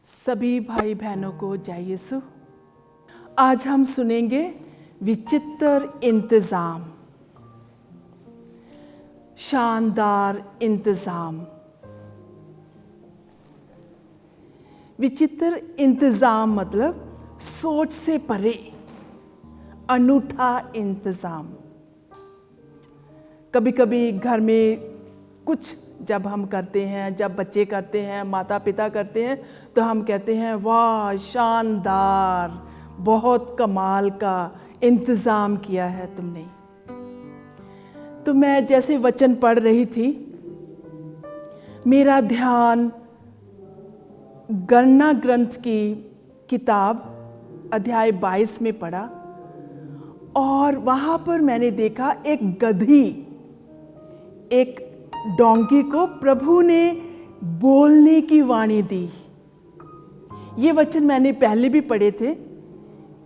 सभी भाई बहनों को जय यीशु। आज हम सुनेंगे विचित्र इंतजाम। शानदार इंतजाम। विचित्र इंतजाम मतलब सोच से परे, अनूठा इंतजाम। कभी कभी घर में कुछ जब हम करते हैं, जब बच्चे करते हैं, माता पिता करते हैं, तो हम कहते हैं वाह शानदार, बहुत कमाल का इंतज़ाम किया है तुमने। तो मैं जैसे वचन पढ़ रही थी, मेरा ध्यान गणना ग्रंथ की किताब अध्याय 22 में पड़ा और वहाँ पर मैंने देखा एक गधी, एक डोंकी को प्रभु ने बोलने की वाणी दी। ये वचन मैंने पहले भी पढ़े थे,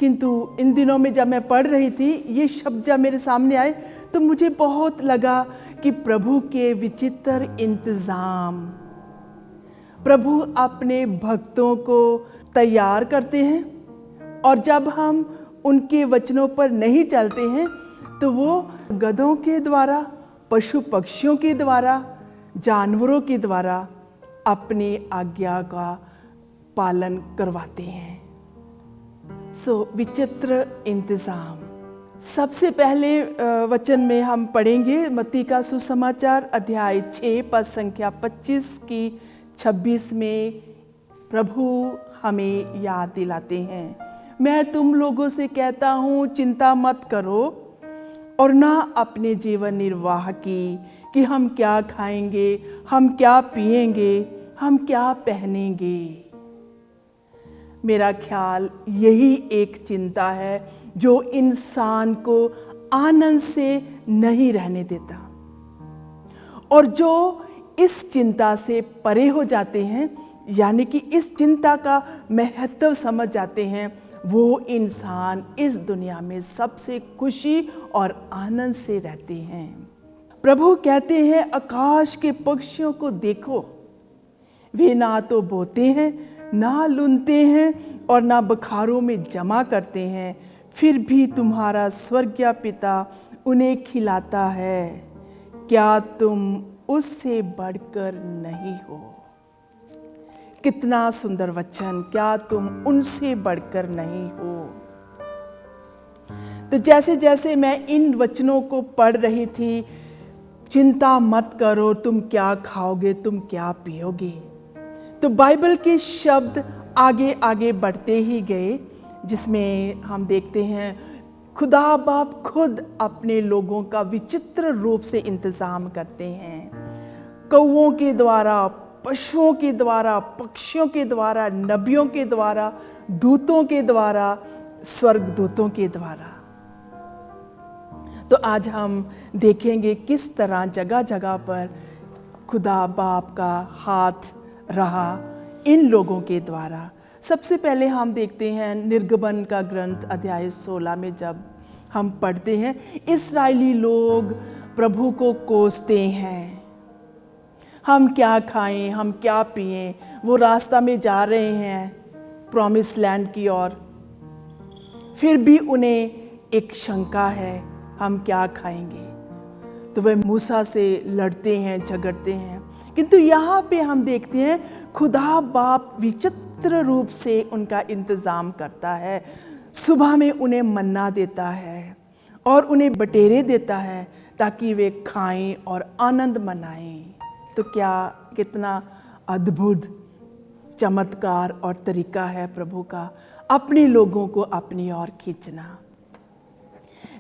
किंतु इन दिनों में जब मैं पढ़ रही थी, ये शब्द जब मेरे सामने आए तो मुझे बहुत लगा कि प्रभु के विचित्र इंतजाम। प्रभु अपने भक्तों को तैयार करते हैं और जब हम उनके वचनों पर नहीं चलते हैं तो वो गधों के द्वारा, पशु पक्षियों के द्वारा, जानवरों के द्वारा अपनी आज्ञा का पालन करवाते हैं। विचित्र इंतजाम। सबसे पहले वचन में हम पढ़ेंगे मत्ती का सुसमाचार अध्याय 6 पद संख्या 25 की 26 में प्रभु हमें याद दिलाते हैं, मैं तुम लोगों से कहता हूँ चिंता मत करो और ना अपने जीवन निर्वाह की कि हम क्या खाएंगे, हम क्या पिएंगे, हम क्या पहनेंगे। मेरा ख्याल यही एक चिंता है जो इंसान को आनंद से नहीं रहने देता, और जो इस चिंता से परे हो जाते हैं, यानी कि इस चिंता का महत्व समझ जाते हैं, वो इंसान इस दुनिया में सबसे खुशी और आनंद से रहते हैं। प्रभु कहते हैं आकाश के पक्षियों को देखो, वे ना तो बोते हैं, ना लुनते हैं और ना बखारों में जमा करते हैं, फिर भी तुम्हारा स्वर्गीय पिता उन्हें खिलाता है। क्या तुम उससे बढ़कर नहीं हो? कितना सुंदर वचन, क्या तुम उनसे बढ़कर नहीं हो? तो जैसे जैसे मैं इन वचनों को पढ़ रही थी, चिंता मत करो, तुम क्या खाओगे, तुम क्या पियोगे, तो बाइबल के शब्द आगे आगे बढ़ते ही गए, जिसमें हम देखते हैं खुदा बाप खुद अपने लोगों का विचित्र रूप से इंतजाम करते हैं। कौओं के द्वारा, पशुओं के द्वारा, पक्षियों के द्वारा, नबियों के द्वारा, दूतों के द्वारा, स्वर्गदूतों के द्वारा। तो आज हम देखेंगे किस तरह जगह जगह पर खुदा बाप का हाथ रहा इन लोगों के द्वारा। सबसे पहले हम देखते हैं निर्गमन का ग्रंथ अध्याय 16 में जब हम पढ़ते हैं, इस्राएली लोग प्रभु को कोसते हैं, हम क्या खाएं, हम क्या पिएं। वो रास्ता में जा रहे हैं प्रॉमिस लैंड की ओर, फिर भी उन्हें एक शंका है, हम क्या खाएंगे। तो वे मूसा से लड़ते हैं, झगड़ते हैं, किंतु यहाँ पे हम देखते हैं खुदा बाप विचित्र रूप से उनका इंतज़ाम करता है। सुबह में उन्हें मन्ना देता है और उन्हें बटेरे देता है ताकि वे खाएं और आनंद मनाएं। तो क्या कितना अद्भुत चमत्कार और तरीका है प्रभु का अपने लोगों को अपनी ओर खींचना।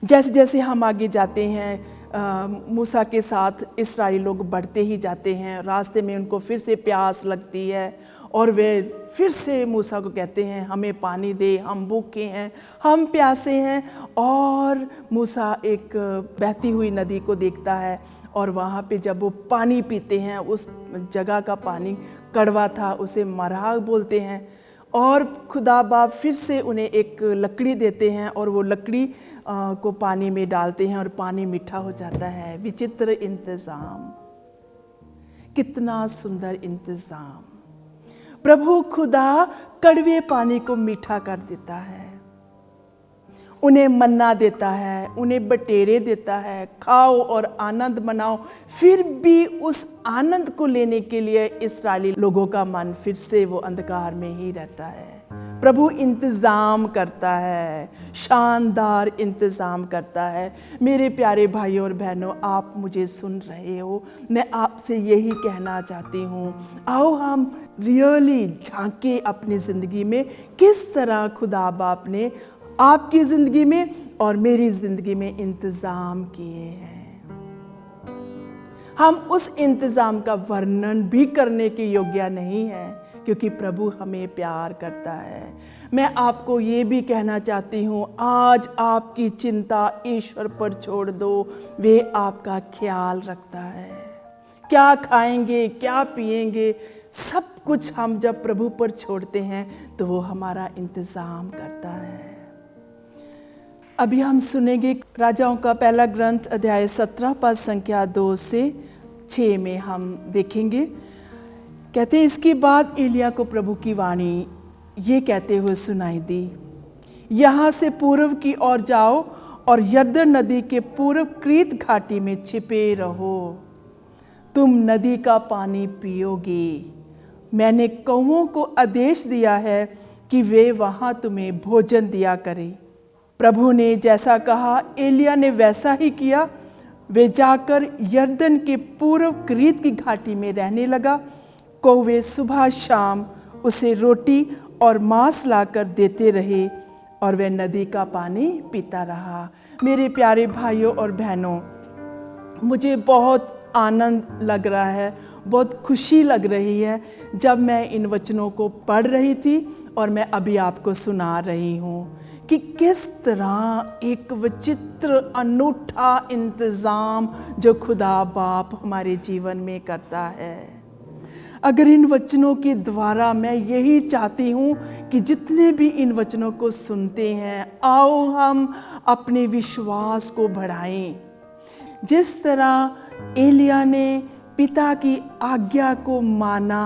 जैसे जैसे हम आगे जाते हैं, मूसा के साथ इस्राएली लोग बढ़ते ही जाते हैं। रास्ते में उनको फिर से प्यास लगती है और वे फिर से मूसा को कहते हैं हमें पानी दे, हम भूखे हैं, हम प्यासे हैं। और मूसा एक बहती हुई नदी को देखता है और वहाँ पे जब वो पानी पीते हैं, उस जगह का पानी कड़वा था, उसे मरहा बोलते हैं। और खुदा बाप फिर से उन्हें एक लकड़ी देते हैं और वो लकड़ी को पानी में डालते हैं और पानी मीठा हो जाता है। विचित्र इंतज़ाम, कितना सुंदर इंतज़ाम। प्रभु खुदा कड़वे पानी को मीठा कर देता है, उन्हें मन्ना देता है, उन्हें बटेरे देता है, खाओ और आनंद मनाओ। फिर भी उस आनंद को लेने के लिए इस्राएली लोगों का मन फिर से वो अंधकार में ही रहता है। प्रभु इंतज़ाम करता है, शानदार इंतज़ाम करता है। मेरे प्यारे भाइयों और बहनों, आप मुझे सुन रहे हो, मैं आपसे यही कहना चाहती हूँ, आओ हम रियली झांके अपनी ज़िंदगी में किस तरह खुदा बाप ने आपकी ज़िंदगी में और मेरी ज़िंदगी में इंतज़ाम किए हैं। हम उस इंतज़ाम का वर्णन भी करने के योग्य नहीं है, क्योंकि प्रभु हमें प्यार करता है। मैं आपको ये भी कहना चाहती हूँ, आज आपकी चिंता ईश्वर पर छोड़ दो, वे आपका ख्याल रखता है। क्या खाएंगे, क्या पिएंगे, सब कुछ हम जब प्रभु पर छोड़ते हैं तो वो हमारा इंतज़ाम करता है। अभी हम सुनेंगे राजाओं का पहला ग्रंथ अध्याय 17 पद संख्या 2 से 6 में हम देखेंगे। कहते हैं, इसके बाद एलिया को प्रभु की वाणी ये कहते हुए सुनाई दी, यहाँ से पूर्व की ओर जाओ और यरदन नदी के पूर्व क्रीत घाटी में छिपे रहो, तुम नदी का पानी पियोगे। मैंने कौवों को आदेश दिया है कि वे वहाँ तुम्हें भोजन दिया करें। प्रभु ने जैसा कहा एलिया ने वैसा ही किया। वे जाकर यरदन के पूर्व क्रीत की घाटी में रहने लगा। कौवे सुबह शाम उसे रोटी और मांस लाकर देते रहे और वह नदी का पानी पीता रहा। मेरे प्यारे भाइयों और बहनों, मुझे बहुत आनंद लग रहा है, बहुत खुशी लग रही है जब मैं इन वचनों को पढ़ रही थी और मैं अभी आपको सुना रही हूँ कि किस तरह एक विचित्र अनूठा इंतज़ाम जो खुदा बाप हमारे जीवन में करता है। अगर इन वचनों के द्वारा मैं यही चाहती हूँ कि जितने भी इन वचनों को सुनते हैं, आओ हम अपने विश्वास को बढ़ाएं। जिस तरह एलिया ने पिता की आज्ञा को माना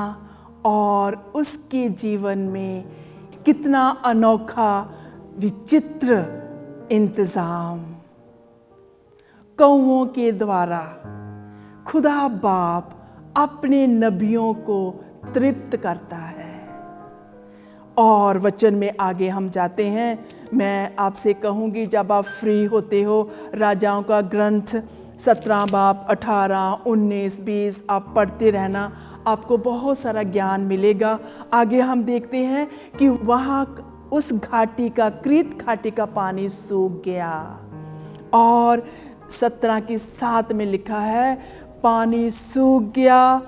और उसके जीवन में कितना अनोखा विचित्र इंतज़ाम कौवों के द्वारा खुदा बाप अपने नबियों को तृप्त करता है। और वचन में आगे हम जाते हैं। मैं आपसे कहूँगी, जब आप फ्री होते हो, राजाओं का ग्रंथ 17 बाब 18, 19, 20 आप पढ़ते रहना, आपको बहुत सारा ज्ञान मिलेगा। आगे हम देखते हैं कि वहाँ उस घाटी का, क्रीत घाटी का पानी सूख गया और 17 की 7 में लिखा है, पानी सूख गया,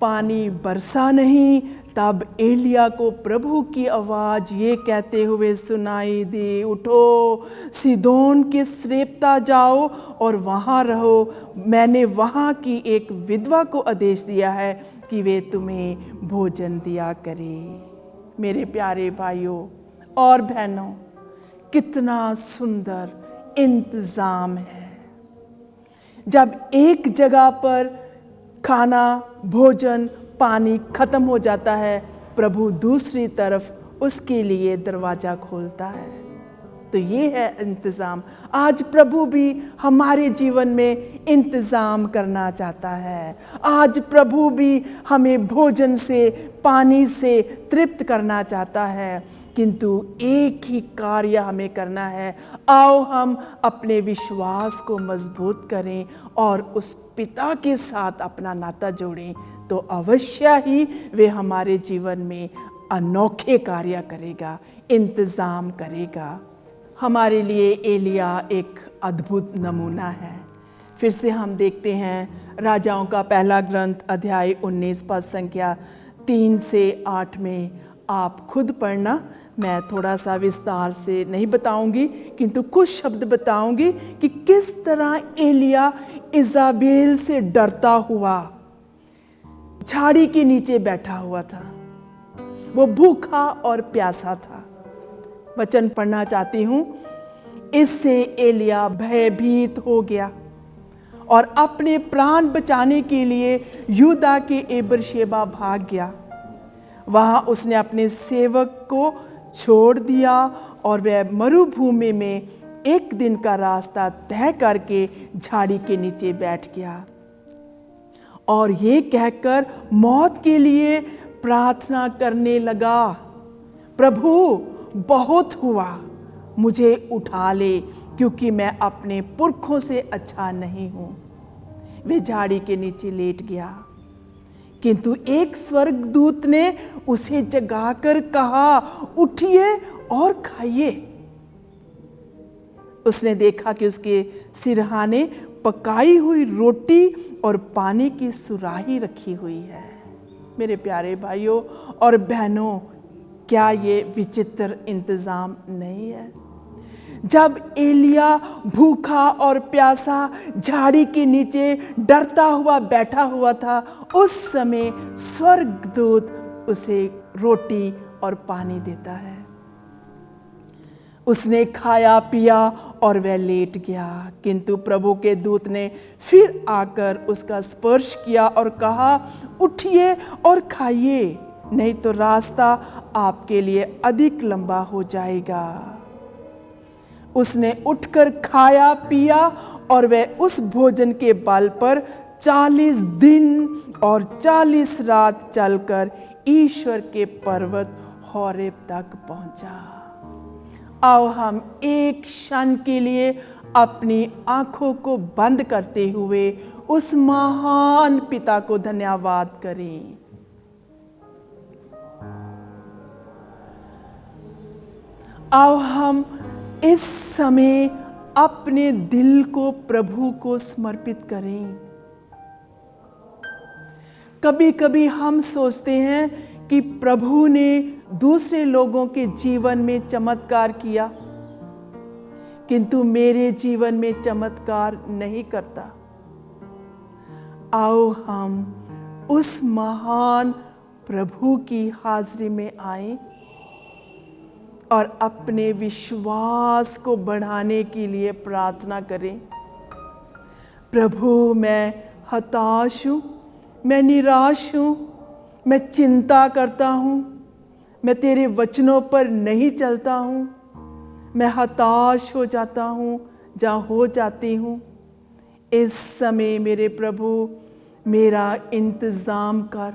पानी बरसा नहीं। तब एलिया को प्रभु की आवाज़ ये कहते हुए सुनाई दी, उठो सीदोन के सरेप्ता जाओ और वहाँ रहो। मैंने वहाँ की एक विधवा को आदेश दिया है कि वे तुम्हें भोजन दिया करे। मेरे प्यारे भाइयों और बहनों, कितना सुंदर इंतज़ाम है। जब एक जगह पर खाना, भोजन, पानी खत्म हो जाता है, प्रभु दूसरी तरफ उसके लिए दरवाज़ा खोलता है। तो ये है इंतज़ाम। आज प्रभु भी हमारे जीवन में इंतज़ाम करना चाहता है। आज प्रभु भी हमें भोजन से, पानी से तृप्त करना चाहता है, किंतु एक ही कार्य हमें करना है। आओ हम अपने विश्वास को मजबूत करें और उस पिता के साथ अपना नाता जोड़ें, तो अवश्य ही वे हमारे जीवन में अनोखे कार्य करेगा, इंतज़ाम करेगा। हमारे लिए एलिया एक अद्भुत नमूना है। फिर से हम देखते हैं राजाओं का पहला ग्रंथ अध्याय 19 पद संख्या 3 से 8 में। आप खुद पढ़ना, मैं थोड़ा सा विस्तार से नहीं बताऊंगी, किंतु कुछ शब्द बताऊंगी कि किस तरह एलिया इज़ाबेल से डरता हुआ झाड़ी के नीचे बैठा हुआ था। वो भूखा और प्यासा था। वचन पढ़ना चाहती हूँ। इससे एलिया भयभीत हो गया और अपने प्राण बचाने के लिए यूदा के एबरशेबा भाग गया। वहाँ उसने अपने सेवक को छोड़ दिया और वह मरुभूमि में एक दिन का रास्ता तय करके झाड़ी के नीचे बैठ गया और ये कहकर मौत के लिए प्रार्थना करने लगा, प्रभु बहुत हुआ, मुझे उठा ले, क्योंकि मैं अपने पुरखों से अच्छा नहीं हूं। वे झाड़ी के नीचे लेट गया, किंतु एक स्वर्गदूत ने उसे जगाकर कहा, उठिए और खाइए। उसने देखा कि उसके सिरहाने पकाई हुई रोटी और पानी की सुराही रखी हुई है। मेरे प्यारे भाइयों और बहनों, क्या ये विचित्र इंतजाम नहीं है? जब एलिया भूखा और प्यासा झाड़ी के नीचे डरता हुआ बैठा हुआ था, उस समय स्वर्गदूत उसे रोटी और पानी देता है। उसने खाया पिया और वह लेट गया, किंतु प्रभु के दूत ने फिर आकर उसका स्पर्श किया और कहा, उठिए और खाइए, नहीं तो रास्ता आपके लिए अधिक लंबा हो जाएगा। उसने उठकर खाया पिया और वह उस भोजन के बल पर 40 दिन और 40 रात चलकर ईश्वर के पर्वत होरेब तक पहुंचा। आओ हम एक क्षण के लिए अपनी आंखों को बंद करते हुए उस महान पिता को धन्यवाद करें। आओ हम इस समय अपने दिल को प्रभु को समर्पित करें। कभी कभी हम सोचते हैं कि प्रभु ने दूसरे लोगों के जीवन में चमत्कार किया, किंतु मेरे जीवन में चमत्कार नहीं करता। आओ हम उस महान प्रभु की हाजिरी में आए और अपने विश्वास को बढ़ाने के लिए प्रार्थना करें। प्रभु, मैं हताश हूँ, मैं निराश हूँ, मैं चिंता करता हूँ, मैं तेरे वचनों पर नहीं चलता हूँ, मैं हताश हो जाता हूँ या हो जाती हूँ। इस समय मेरे प्रभु मेरा इंतज़ाम कर।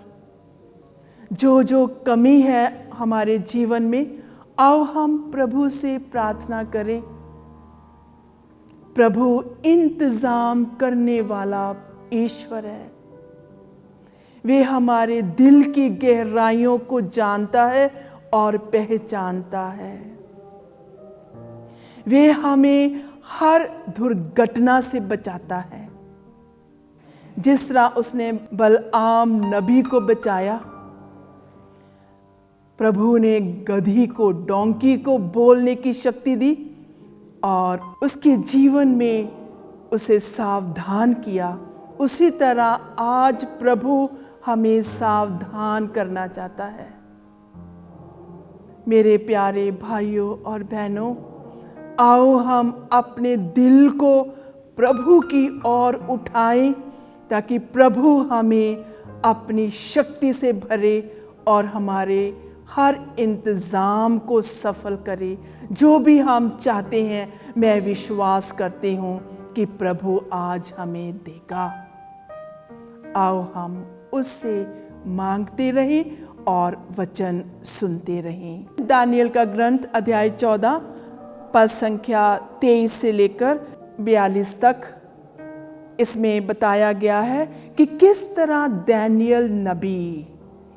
जो जो कमी है हमारे जीवन में, आओ हम प्रभु से प्रार्थना करें। प्रभु इंतज़ाम करने वाला ईश्वर है। वे हमारे दिल की गहराइयों को जानता है और पहचानता है। वे हमें हर दुर्घटना से बचाता है। जिस तरह उसने बलआम नबी को बचाया, प्रभु ने गधी को, डोंकी को बोलने की शक्ति दी और उसके जीवन में उसे सावधान किया। उसी तरह आज प्रभु हमें सावधान करना चाहता है। मेरे प्यारे भाइयों और बहनों, आओ हम अपने दिल को प्रभु की ओर उठाएं, ताकि प्रभु हमें अपनी शक्ति से भरे और हमारे हर इंतज़ाम को सफल करे। जो भी हम चाहते हैं, मैं विश्वास करती हूँ कि प्रभु आज हमें देगा। आओ हम उससे मांगते रहें और वचन सुनते रहें। दानियल का ग्रंथ अध्याय 14 पद संख्या 23 से लेकर 42 तक इसमें बताया गया है कि किस तरह दानियल नबी,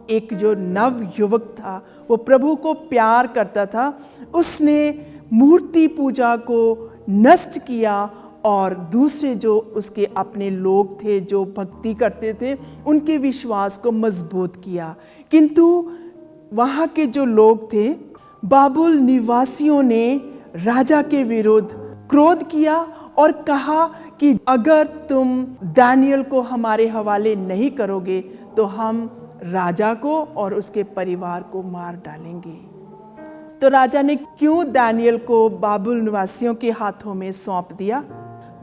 एक जो नव युवक था, वो प्रभु को प्यार करता था, उसने मूर्ति पूजा को नष्ट किया और दूसरे जो उसके अपने लोग थे जो भक्ति करते थे, उनके विश्वास को मजबूत किया। किंतु वहाँ के जो लोग थे, बाबुल निवासियों ने राजा के विरुद्ध क्रोध किया और कहा कि अगर तुम दानियल को हमारे हवाले नहीं करोगे तो हम राजा को और उसके परिवार को मार डालेंगे। तो राजा ने क्यों दानियल को बाबुल निवासियों के हाथों में सौंप दिया?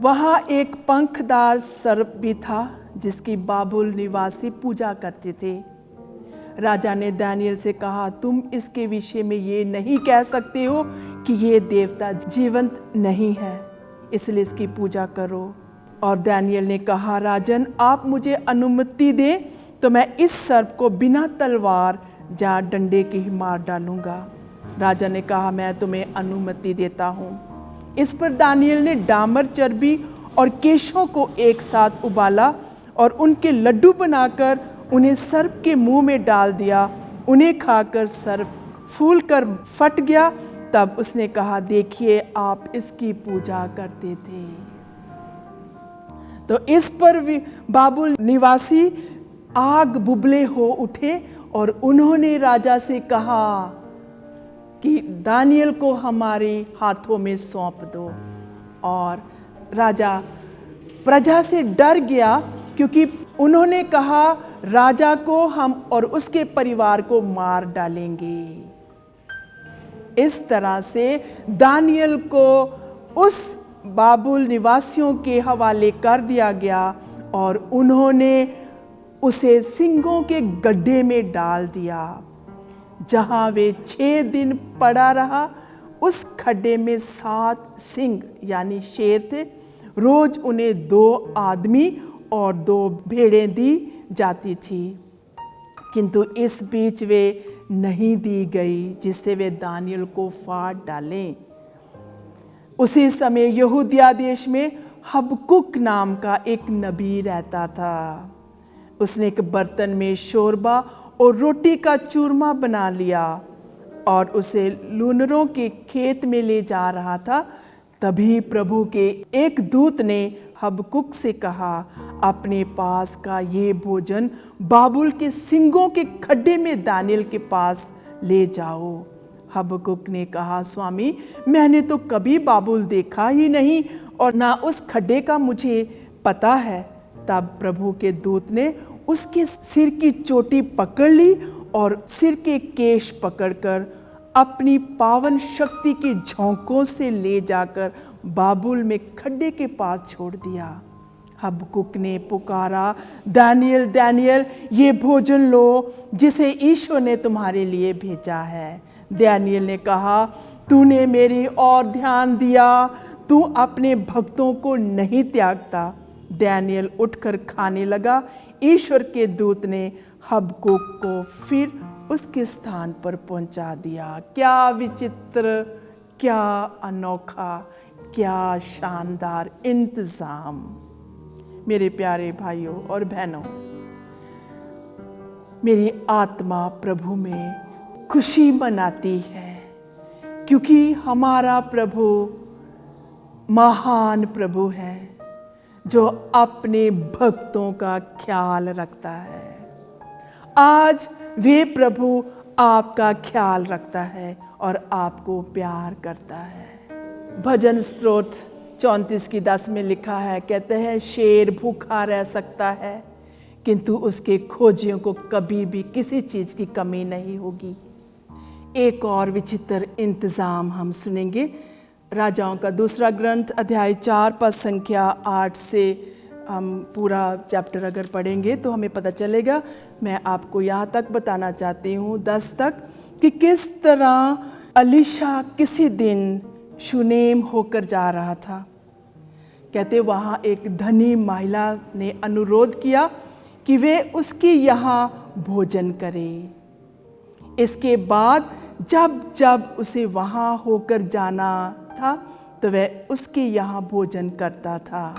वहाँ एक पंखदार सर्प भी था जिसकी बाबुल निवासी पूजा करते थे। राजा ने दानियल से कहा, तुम इसके विषय में ये नहीं कह सकते हो कि ये देवता जीवंत नहीं है, इसलिए इसकी पूजा करो। और दानियल ने कहा, राजन आप मुझे अनुमति दें तो मैं इस सर्प को बिना तलवार या डंडे के ही मार डालूंगा। राजा ने कहा, मैं तुम्हें अनुमति देता हूँ। इस पर दानियल ने डामर, चर्बी और केशों को एक साथ उबाला और उनके लड्डू बनाकर उन्हें सर्प के मुंह में डाल दिया। उन्हें खाकर सर्प फूलकर फट गया। तब उसने कहा, देखिए आप इसकी पूजा करते थे। तो इस पर बाबुल निवासी आग बुबले हो उठे और उन्होंने राजा से कहा कि दानियल को हमारे हाथों में सौंप दो। और राजा प्रजा से डर गया, क्योंकि उन्होंने कहा राजा को हम और उसके परिवार को मार डालेंगे। इस तरह से दानियल को उस बाबुल निवासियों के हवाले कर दिया गया और उन्होंने उसे सिंगों के गड्ढे में डाल दिया, जहां वे 6 दिन पड़ा रहा। उस खड्डे में 7 सिंह यानी शेर थे। रोज उन्हें 2 आदमी और 2 भेड़ें दी जाती थी, किंतु इस बीच वे नहीं दी गई जिससे वे दानियल को फाड़ डालें। उसी समय यहूदिया देश में हबकुक नाम का एक नबी रहता था। उसने एक बर्तन में शोरबा और रोटी का चूरमा बना लिया और उसे लूनरों के खेत में ले जा रहा था। तभी प्रभु के एक दूत ने हबकुक से कहा, अपने पास का ये भोजन बाबुल के सिंगों के खड्डे में दानियल के पास ले जाओ। हबकुक ने कहा, स्वामी मैंने तो कभी बाबुल देखा ही नहीं और ना उस खड्डे का मुझे पता है। तब प्रभु के दूत ने उसके सिर की चोटी पकड़ ली और सिर के केश पकड़कर अपनी पावन शक्ति की झोंकों से ले जाकर बाबुल में खड्डे के पास छोड़ दिया। हबकुक ने पुकारा, दानियल दानियल ये भोजन लो जिसे ईश्वर ने तुम्हारे लिए भेजा है। दानियल ने कहा, तूने मेरी ओर ध्यान दिया, तू अपने भक्तों को नहीं त्यागता। दानियल उठकर खाने लगा। ईश्वर के दूत ने हबकुक को फिर उसके स्थान पर पहुंचा दिया। क्या विचित्र, क्या अनोखा, क्या शानदार इंतजाम। मेरे प्यारे भाइयों और बहनों, मेरी आत्मा प्रभु में खुशी मनाती है, क्योंकि हमारा प्रभु महान प्रभु है जो अपने भक्तों का ख्याल रखता है। आज वे प्रभु आपका ख्याल रखता है और आपको प्यार करता है। भजन स्तोत्र 34 की 10 में लिखा है, कहते हैं, शेर भूखा रह सकता है किंतु उसके खोजियों को कभी भी किसी चीज की कमी नहीं होगी। एक और विचित्र इंतजाम हम सुनेंगे। राजाओं का दूसरा ग्रंथ अध्याय 4 पद संख्या 8 से हम पूरा चैप्टर अगर पढ़ेंगे तो हमें पता चलेगा। मैं आपको यहाँ तक बताना चाहती हूँ 10 तक कि किस तरह अलीशा किसी दिन शूनेम होकर जा रहा था। कहते वहाँ एक धनी महिला ने अनुरोध किया कि वे उसके यहाँ भोजन करें। इसके बाद जब जब उसे वहाँ होकर जाना था तो वह उसके यहाँ भोजन करता था।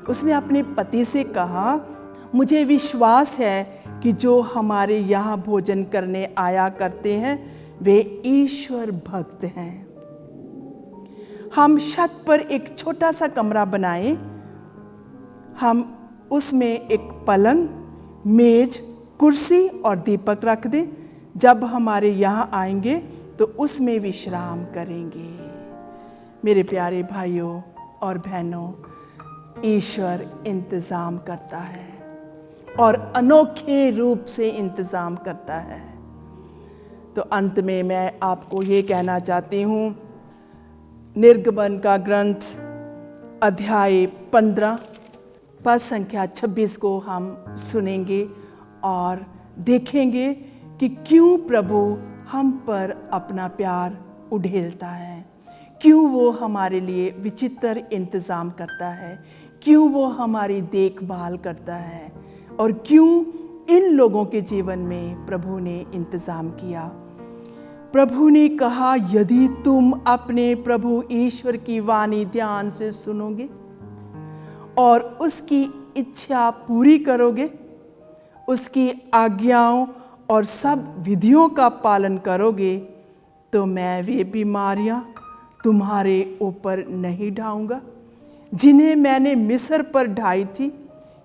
उसने अपने पति से कहा, मुझे विश्वास है कि जो हमारे यहाँ भोजन करने आया करते हैं वे ईश्वर भक्त हैं। हम छत पर एक छोटा सा कमरा बनाएं, हम उसमें एक पलंग, मेज, कुर्सी और दीपक रख दें। जब हमारे यहाँ आएंगे तो उसमें विश्राम करेंगे। मेरे प्यारे भाइयों और बहनों, ईश्वर इंतज़ाम करता है और अनोखे रूप से इंतज़ाम करता है। तो अंत में मैं आपको ये कहना चाहती हूँ, निर्गमन का ग्रंथ अध्याय 15 पद संख्या 26 को हम सुनेंगे और देखेंगे कि क्यों प्रभु हम पर अपना प्यार उड़ेलता है, क्यों वो हमारे लिए विचित्र इंतज़ाम करता है, क्यों वो हमारी देखभाल करता है और क्यों इन लोगों के जीवन में प्रभु ने इंतज़ाम किया। प्रभु ने कहा, यदि तुम अपने प्रभु ईश्वर की वाणी ध्यान से सुनोगे और उसकी इच्छा पूरी करोगे, उसकी आज्ञाओं और सब विधियों का पालन करोगे, तो मैं वे बीमारियां तुम्हारे ऊपर नहीं ढाऊंगा जिन्हें मैंने मिस्र पर ढाई थी,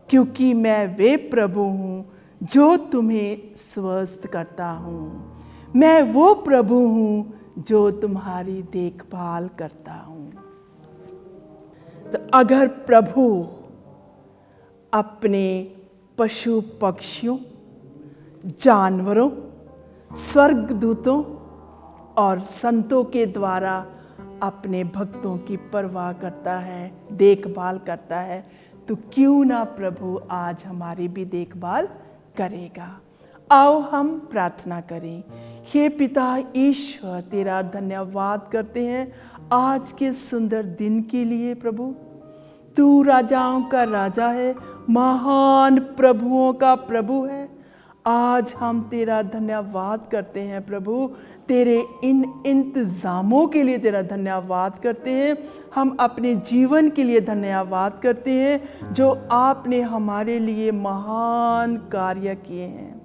क्योंकि मैं वे प्रभु हूँ जो तुम्हें स्वस्थ करता हूँ। मैं वो प्रभु हूँ जो तुम्हारी देखभाल करता हूँ। तो अगर प्रभु अपने पशु पक्षियों, जानवरों, स्वर्गदूतों और संतों के द्वारा अपने भक्तों की परवाह करता है, देखभाल करता है, तो क्यों ना प्रभु आज हमारी भी देखभाल करेगा। आओ हम प्रार्थना करें। हे पिता ईश्वर, तेरा धन्यवाद करते हैं आज के सुंदर दिन के लिए। प्रभु, तू राजाओं का राजा है, महान प्रभुओं का प्रभु है। आज हम तेरा धन्यवाद करते हैं प्रभु, तेरे इन इंतज़ामों के लिए तेरा धन्यवाद करते हैं। हम अपने जीवन के लिए धन्यवाद करते हैं जो आपने हमारे लिए महान कार्य किए हैं।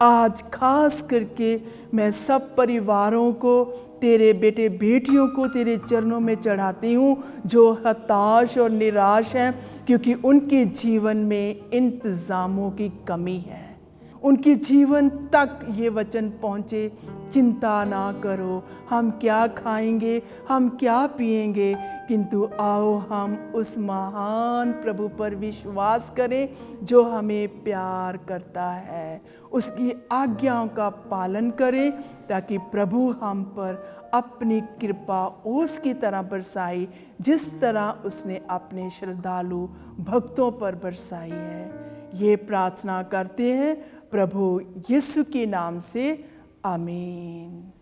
आज खास करके मैं सब परिवारों को, तेरे बेटे बेटियों को तेरे चरणों में चढ़ाती हूँ जो हताश और निराश हैं, क्योंकि उनके जीवन में इंतज़ामों की कमी है। उनके जीवन तक ये वचन पहुँचे, चिंता ना करो, हम क्या खाएंगे, हम क्या पिएंगे, किंतु आओ हम उस महान प्रभु पर विश्वास करें जो हमें प्यार करता है, उसकी आज्ञाओं का पालन करें, ताकि प्रभु हम पर अपनी कृपा ओस की तरह बरसाई, जिस तरह उसने अपने श्रद्धालु भक्तों पर बरसाई है। ये प्रार्थना करते हैं प्रभु यीशु के नाम से, आमीन।